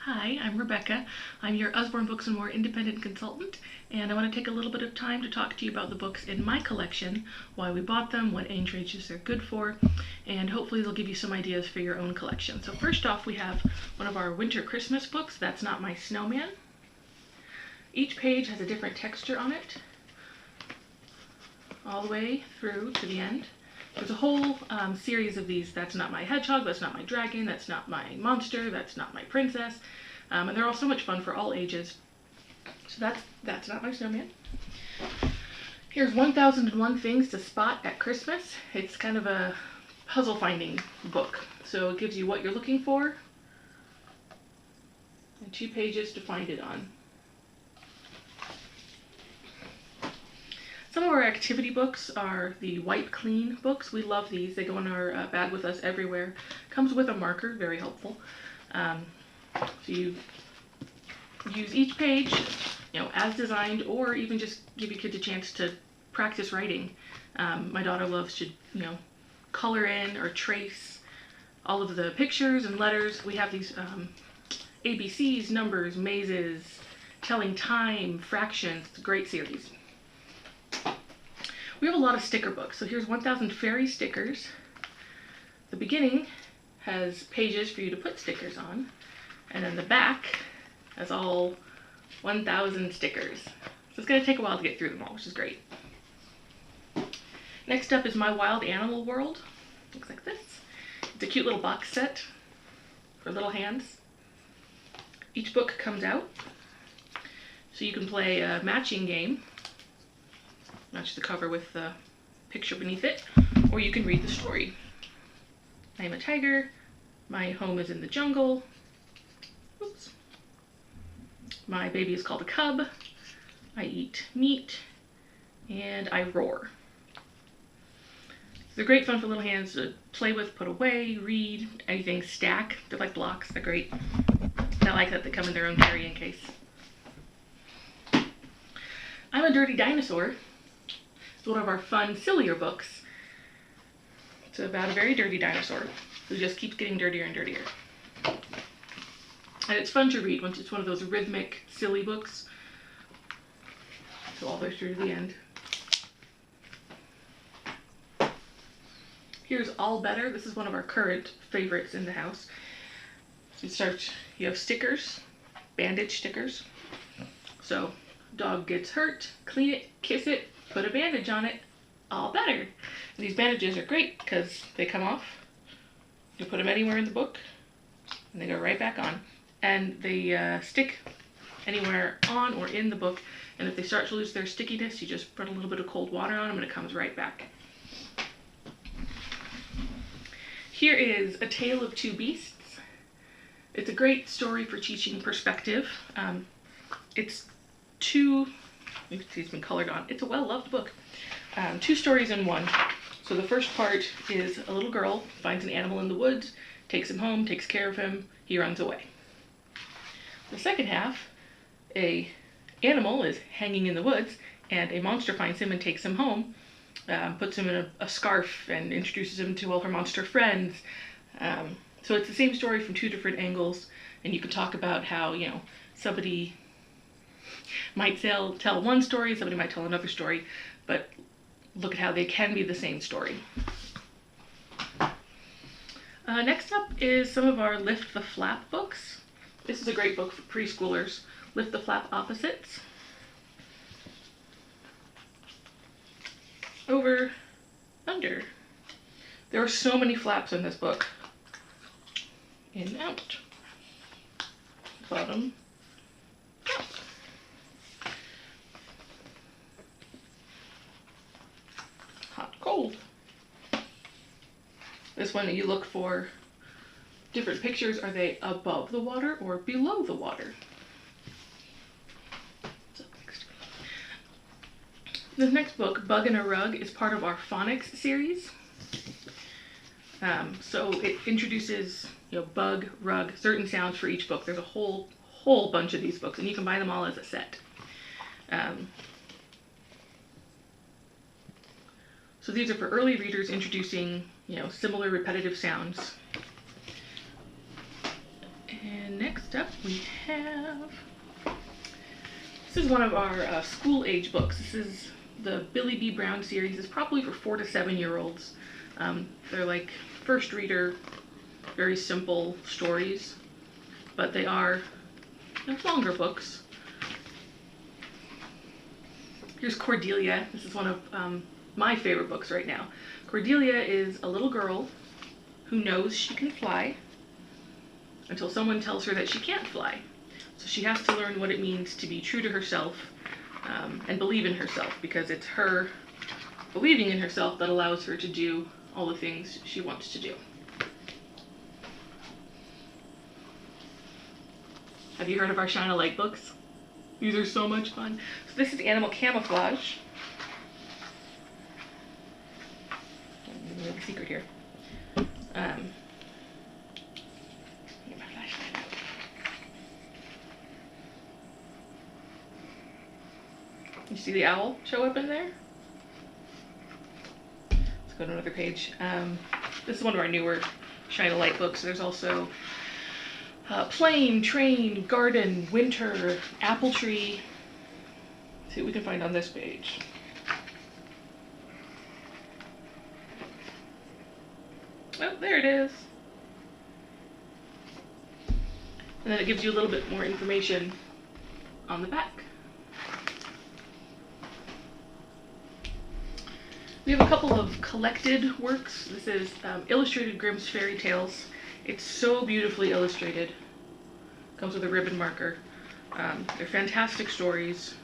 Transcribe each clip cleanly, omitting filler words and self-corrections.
Hi, I'm Rebecca. I'm your Usborne Books and More independent consultant, and I want to take a little bit of time to talk to you about the books in my collection, why we bought them, what age ranges they're good for, and hopefully they'll give you some ideas for your own collection. So first off, we have one of our winter Christmas books, That's Not My Snowman. Each page has a different texture on it, all the way through to the end. There's a whole series of these. That's not my hedgehog, that's not my dragon, that's not my monster, that's not my princess. And they're all so much fun for all ages. So that's not my snowman. Here's 1001 Things to Spot at Christmas. It's kind of a puzzle finding book. So it gives you what you're looking for and 2 pages to find it on. Some of our activity books are the Wipe Clean books. We love these. They go in our bag with us everywhere. Comes with a marker, very helpful. So you use each page, as designed, or even just give your kids a chance to practice writing. My daughter loves to, color in or trace all of the pictures and letters. We have these ABCs, numbers, mazes, telling time, fractions. It's a great series. We have a lot of sticker books. So here's 1000 Fairy Stickers. The beginning has pages for you to put stickers on, and then the back has all 1000 stickers. So it's going to take a while to get through them all, which is great. Next up is My Wild Animal World. Looks like this. It's a cute little box set for little hands. Each book comes out, so you can play a matching game. Match the cover with the picture beneath it, or you can read the story. I am a tiger. My home is in the jungle. Oops. My baby is called a cub. I eat meat, and I roar. They're great fun for little hands to play with, put away, read, anything, stack. They're like blocks. They're great. I like that they come in their own carrying case. I'm a Dirty Dinosaur. It's one of our fun, sillier books. It's about a very dirty dinosaur who just keeps getting dirtier and dirtier. And it's fun to read once it's one of those rhythmic, silly books. So all the way through to the end. Here's All Better. This is one of our current favorites in the house. So you have stickers, bandage stickers. So dog gets hurt, clean it, kiss it, put a bandage on it, all better. And these bandages are great because they come off. You put them anywhere in the book and they go right back on. And they stick anywhere on or in the book. And if they start to lose their stickiness, you just put a little bit of cold water on them and it comes right back. Here is A Tale of Two Beasts. It's a great story for teaching perspective. It's been colored on. It's a well-loved book. 2 stories in one. So the first part is a little girl finds an animal in the woods, takes him home, takes care of him, he runs away. The second half, a animal is hanging in the woods, and a monster finds him and takes him home, puts him in a scarf and introduces him to all her monster friends. So it's the same story from 2 different angles, and you can talk about how, somebody might tell one story, somebody might tell another story, but look at how they can be the same story. Next up is some of our Lift the Flap books. This is a great book for preschoolers. Lift the Flap Opposites. Over, under. There are so many flaps in this book. In, out. Bottom, up. Hot, cold. This one you look for different pictures. Are they above the water or below the water? This next book, Bug in a Rug, is part of our phonics series. So it introduces, bug, rug, certain sounds for each book. There's a whole bunch of these books, and you can buy them all as a set. So these are for early readers introducing, similar repetitive sounds. And next Next up we have, this is one of our school age books. This is the Billy B. Brown series. It's probably for 4 to 7-year-olds. They're like first reader, very simple stories, but they are longer books. Here's Cordelia. This is one of my favorite books right now. Cordelia is a little girl who knows she can fly until someone tells her that she can't fly. So she has to learn what it means to be true to herself and believe in herself, because it's her believing in herself that allows her to do all the things she wants to do. Have you heard of our Shine a Light books? These are so much fun. So this is Animal Camouflage. There's a secret here. You see the owl show up in there? Let's go to another page. This is one of our newer Shine a Light books. There's also Plane, Train, Garden, Winter, Apple Tree. Let's see what we can find on this page. Oh, there it is. And then it gives you a little bit more information on the back. We have a couple of collected works. This is Illustrated Grimm's Fairy Tales. It's so beautifully illustrated. Comes with a ribbon marker. They're fantastic stories.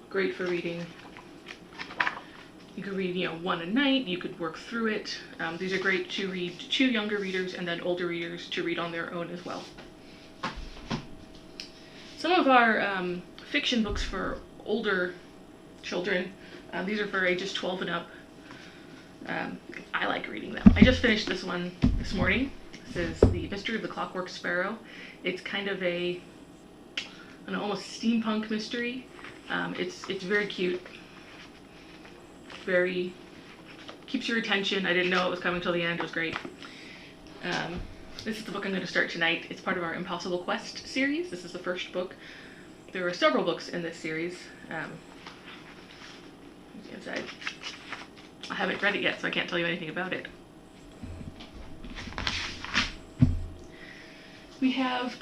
Great for reading. You could read, one a night. You could work through it. These are great to read to younger readers and then older readers to read on their own as well. Some of our fiction books for older children. These are for ages 12 and up. I like reading them. I just finished this one this morning. This is The Mystery of the Clockwork Sparrow. It's kind of an almost steampunk mystery. It's very cute. Very keeps your attention. I didn't know it was coming till the end. It was great. This is the book I'm going to start tonight. It's part of our Impossible Quest series. This is the first book. There are several books in this series. Inside. I haven't read it yet, so I can't tell you anything about it. We have,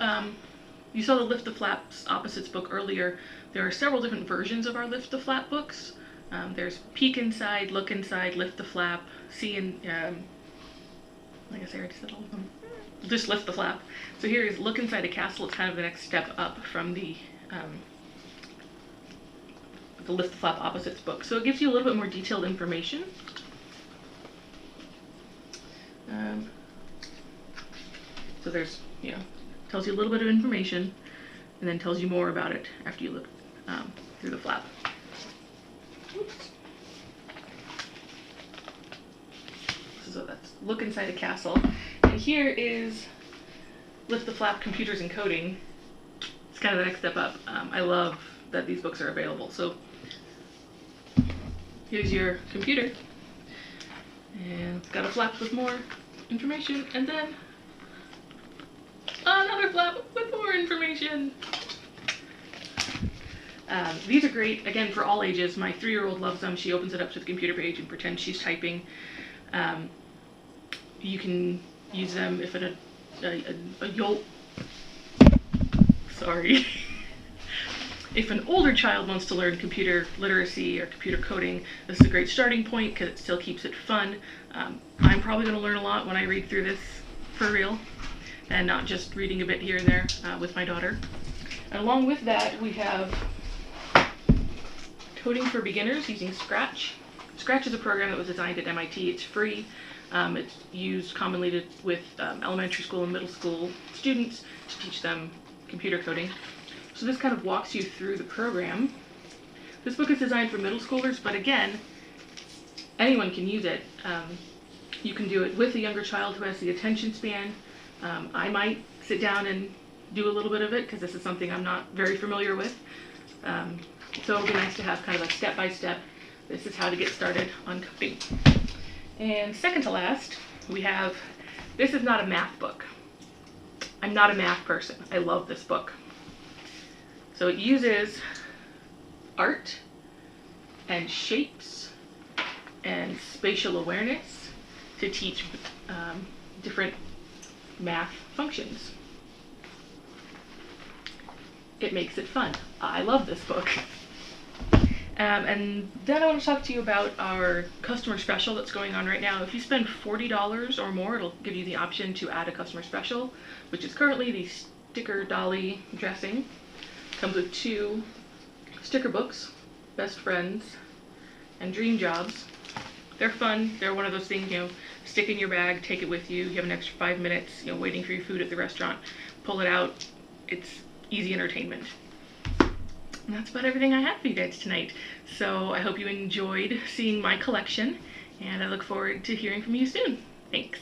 you saw the Lift the Flaps Opposites book earlier. There are several different versions of our Lift the Flap books. There's Peek Inside, Look Inside, Lift the Flap, See and, I guess I already said all of them. Just Lift the Flap. So here is Look Inside a Castle. It's kind of the next step up from the Lift the Flap Opposites book. So it gives you a little bit more detailed information. So there's, tells you a little bit of information and then tells you more about it after you look through the flap. Oops. So that's Look Inside a Castle. And here is Lift the Flap Computers and Coding. It's kind of the next step up. I love that these books are available. So here's your computer, and it's got a flap with more information, and then another flap with more information. These are great, again, for all ages. My 3-year-old loves them. She opens it up to the computer page and pretends she's typing. You can use them if if an older child wants to learn computer literacy or computer coding, this is a great starting point because it still keeps it fun. I'm probably going to learn a lot when I read through this for real, and not just reading a bit here and there with my daughter. And along with that, we have Coding for Beginners using Scratch. Scratch is a program that was designed at MIT. It's free. It's used commonly with elementary school and middle school students to teach them computer coding. So this kind of walks you through the program. This book is designed for middle schoolers, but again, anyone can use it. You can do it with a younger child who has the attention span. I might sit down and do a little bit of it because this is something I'm not very familiar with. So it would be nice to have kind of a step-by-step, this is how to get started on coding. And second to last, we have, this is not a math book. I'm not a math person. I love this book. So it uses art and shapes and spatial awareness to teach different math functions. It makes it fun. I love this book. And then I want to talk to you about our customer special that's going on right now. If you spend $40 or more, it'll give you the option to add a customer special, which is currently the sticker dolly dressing. Comes with 2 sticker books, Best Friends and Dream Jobs. They're fun. They're one of those things, stick in your bag, take it with you. You have an extra 5 minutes, waiting for your food at the restaurant. Pull it out. It's easy entertainment. And that's about everything I have for you guys tonight. So I hope you enjoyed seeing my collection, and I look forward to hearing from you soon. Thanks.